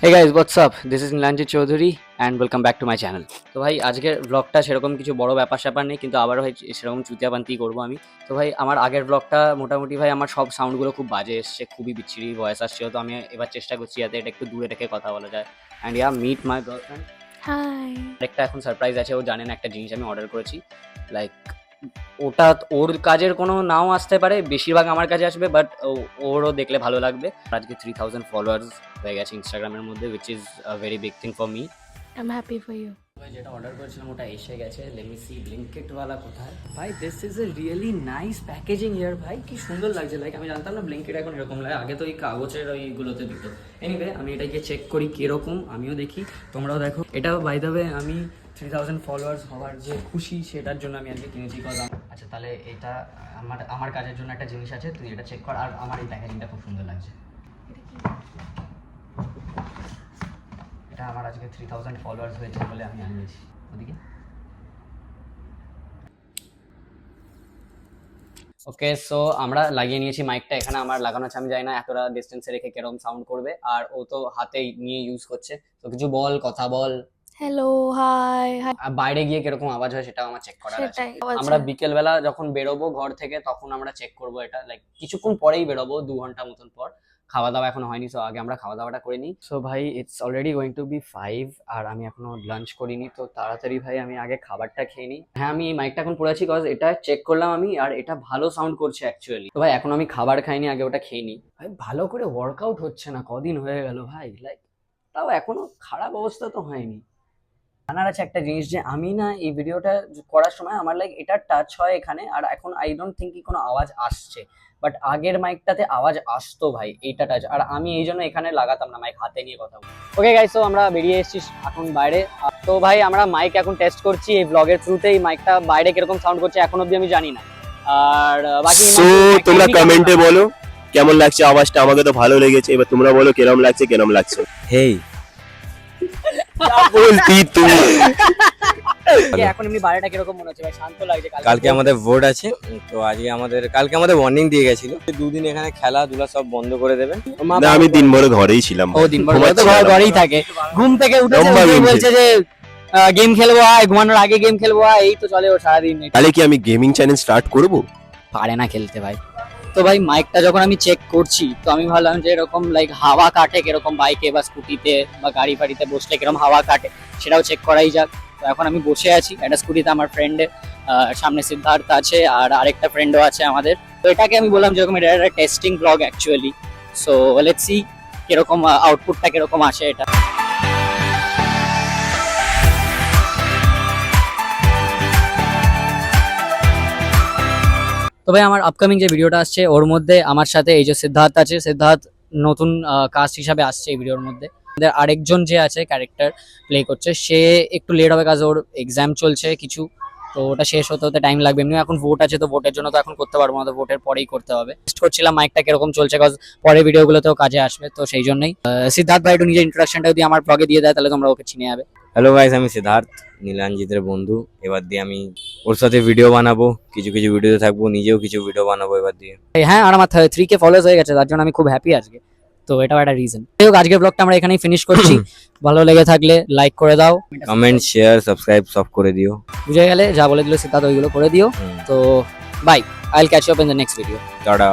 Hey guys, what's up? This is Nilanjit Chaudhary and welcome back to my channel. তো ভাই আজকের ব্লগটা সেরকম কিছু বড় ব্যাপার নেই, কিন্তু আবারও ভাই সেরকম চুতিয়াপান্তি করবো আমি। তো ভাই আমার আগের ব্লগটা মোটামুটি ভাই আমার সব সাউন্ডগুলো খুব বাজে এসছে, খুবই বিচ্ছিরি ভয়েস আসছিল। তো আমি এবার চেষ্টা করছি যাতে এটা একটু দূরে রেখে কথা বলা যায়। And yeah, meet my girlfriend. Hi. একটা এখন সারপ্রাইজ আছে, ও জানে না একটা জিনিস আমি অর্ডার করেছি। লাইক ওটা ওর কাজের কোনো নাও আসতে পারে, বেশিরভাগ আমার কাছে আসবে, বাট ওরও দেখলে ভালো লাগবে। আজকে 3000 ফলোয়ার্স হয়ে গেছে ইনস্টাগ্রামের মধ্যে, which is a very big thing for me. I am happy for you. ভাই যেটা অর্ডার করেছিলাম ওটা এসে গেছে। লেট মি সি ব্লিঙ্কিট ওয়ালা কোথায়। ভাই this is a really nice packaging ইয়ার। ভাই কি সুন্দর লাগছে। লাইক আমি জানতাম না ব্লিঙ্কিট এখন এরকম লাগে, আগে তো এই কাগজের ওইগুলোতে দিত। এনিওয়ে আমি এটাকে চেক করি কীরকম, আমিও দেখি, তোমরাও দেখো। এটা বাই দ্য ওয়ে আমি 3000 ফলোয়ার্স হওয়ার যে খুশি সেটার জন্য আমি আজকে কিনেছি। আচ্ছা তাহলে এটা আমার কাজের জন্য একটা জিনিস আছে, তুই এটা চেক কর। আর আমার এই প্যাকেজিংটা খুব সুন্দর লাগছে। এটা আমার আজকে 3000 ফলোয়ার্স হয়েছে বলে আমি আনিয়েছি। ওদিকে ওকে, সো আমরা লাগিয়ে নিয়েছি মাইকটা। এখানে আমার লাগানো আছে, আমি জানি না এতটা ডিস্টেন্সে রেখে কেরকম সাউন্ড করবে। আর ও তো হাতেই নিয়ে ইউজ করছে, তো কিছু বল, কথা বল। Hello, high. আর বাইরে গিয়ে কিরকম আওয়াজ হয় সেটাও আমার চেক করার আছে। সেটাই আমরা বিকেলবেলা যখন বেরোবো ঘর থেকে তখন আমরা চেক করবো এটা। লাইক কিছুক্ষণ পরেই বেরোবো, 2 ঘন্টা মতন পর। খাওয়া দাওয়া এখনো হয়নি, সো আগে আমরা খাওয়া দাওয়াটা করে নিই। সো ভাই it's already going to be 5 আর আমি এখনো লাঞ্চ করিনি। তো তাড়াতাড়ি ভাই আমি আগে খাবারটা খেয়ে নিই। হ্যাঁ, আমি মাইকটা এখন পড়েছি কজ এটা চেক করলাম আমি, আর এটা ভালো সাউন্ড করছে অ্যাকচুয়ালি। তো ভাই এখন আমি খাবার খাইনি, আগে ওটা খেয়ে নিই। ভাই ভালো করে ওয়ার্কআউট হচ্ছে না, কদিন হয়ে গেল ভাই। লাইক তাও এখনো খারাপ অবস্থা তো হয়নি। জানার আছে একটা জিনিস, যে আমি না এই ভিডিওটা করার সময় আমার লাইক এটা টাচ হয় এখানে, আর এখন আই ডোন্ট থিঙ্ক কি কোনো আওয়াজ আসছে। বাট আগের মাইকটাতে আওয়াজ আসতো ভাই, এইটা টাচ। আর আমি এই জন্য এখানে লাগাতাম না, মাইক হাতে নিয়ে কথা বলি। ওকে গাইস, তো আমরা বেরিয়ে এসেছি এখন বাইরে। তো ভাই আমরা মাইক এখন টেস্ট করছি এই ব্লগের থ্রুতে। এই মাইকটা বাইরে কিরকম সাউন্ড করছে এখন অব্দি আমি জানি না। আর বাকি তোমরা কমেন্টে বলো কেমন লাগছে আওয়াজটা। আমাকে তো ভালো লেগেছে, এবার তোমরা বলো কেরম লাগছে। হেই বলতি তুই এখন এমনি বাইরেটা কিরকম মনে হচ্ছে ভাই? শান্ত লাগছে। কালকে আমাদের ভোট আছে, তো আজকে কালকে আমাদের ওয়ার্নিং দিয়ে গেছিল 2 দিন এখানে খেলাধুলা সব বন্ধ করে দেবেন। না, আমি দিনভর ঘরেই ছিলাম। ও দিনভর তো ঘরেই থাকে, ঘুম থেকে উঠে বলছে যে গেম খেলবো, আয় ঘুমানোর আগে গেম খেলবো, আয়, এই তো চলে ও সারাদিন। তাহলে কি আমি গেমিং চ্যানেল স্টার্ট করব? পারে না খেলতে ভাই। তো ভাই মাইকটা যখন আমি চেক করছি তো আমি ভাবলাম যে এরকম লাইক হাওয়া কাটে কিরকম বাইকে বা স্কুটিতে বা গাড়ি ফাড়িতে বসলে কিরকম হাওয়া কাটে সেটাও চেক করাই যাক। তো এখন আমি বসে আছি একটা স্কুটিতে, আমার ফ্রেন্ডের সামনে সিদ্ধার্থ আছে আর আরেকটা ফ্রেন্ডও আছে আমাদের। তো এটাকে আমি বললাম যেরকম এটা একটা testing blog actually. So let's see কিরকম আউটপুটটা কিরকম আসে এটা। তো ভাই আমার আপকামিং যে ভিডিওটা আসছে ওর মধ্যে আমার সাথে এই যে সিদ্ধার্থ আছে, সিদ্ধার্থ নতুন কাস্ট হিসাবে আসছে এই ভিডিওর মধ্যে। আমাদের আরেকজন যে আছে ক্যারেক্টার প্লে করছে, সে একটু লেট হবে কাজ ওর এক্সাম চলছে কিছু, তো ওটা শেষ হতে হতে টাইম লাগবে। এমনি এখন ভোট আছে, তো ভোটের জন্য তো এখন করতে পারবো না, তো ভোটের পরেই করতে হবে। টেস্ট করছিলাম মাইকটা কিরকম চলছে, কাজ পরের ভিডিওগুলোতেও কাজে আসবে। তো সেই জন্যই সিদ্ধার্থ ভাই একটু নিজের ইন্ট্রোডাকশনটা যদি আমার ব্লগে দিয়ে দেয় তাহলে তোমরা ওকে চিনে যাবে। হ্যালো গাইস, আমি সিদ্ধার্থ, নীলাঞ্জিতের বন্ধু। এবার দিয়ে আমি ওর সাথে ভিডিও বানাবো, কিছু ভিডিওতে থাকবো, নিজেও কিছু ভিডিও বানাবো এবার দিয়ে। হ্যাঁ, আর আমার 3K ফলোয়ার্স হয়ে গেছে, তার জন্য আমি খুব হ্যাপি আজকে। তো এটাও একটা রিজন। যাই হোক, আজকের ব্লগটা আমরা এখানেই ফিনিশ করছি। ভালো লেগে থাকলে লাইক করে দাও, কমেন্ট, শেয়ার, সাবস্ক্রাইব সব করে দিও। বুঝে গেলে যা বলে দিল সিদ্ধার্থ ওইগুলো করে দিও। তো bye, I will catch you up in the next video. Tata.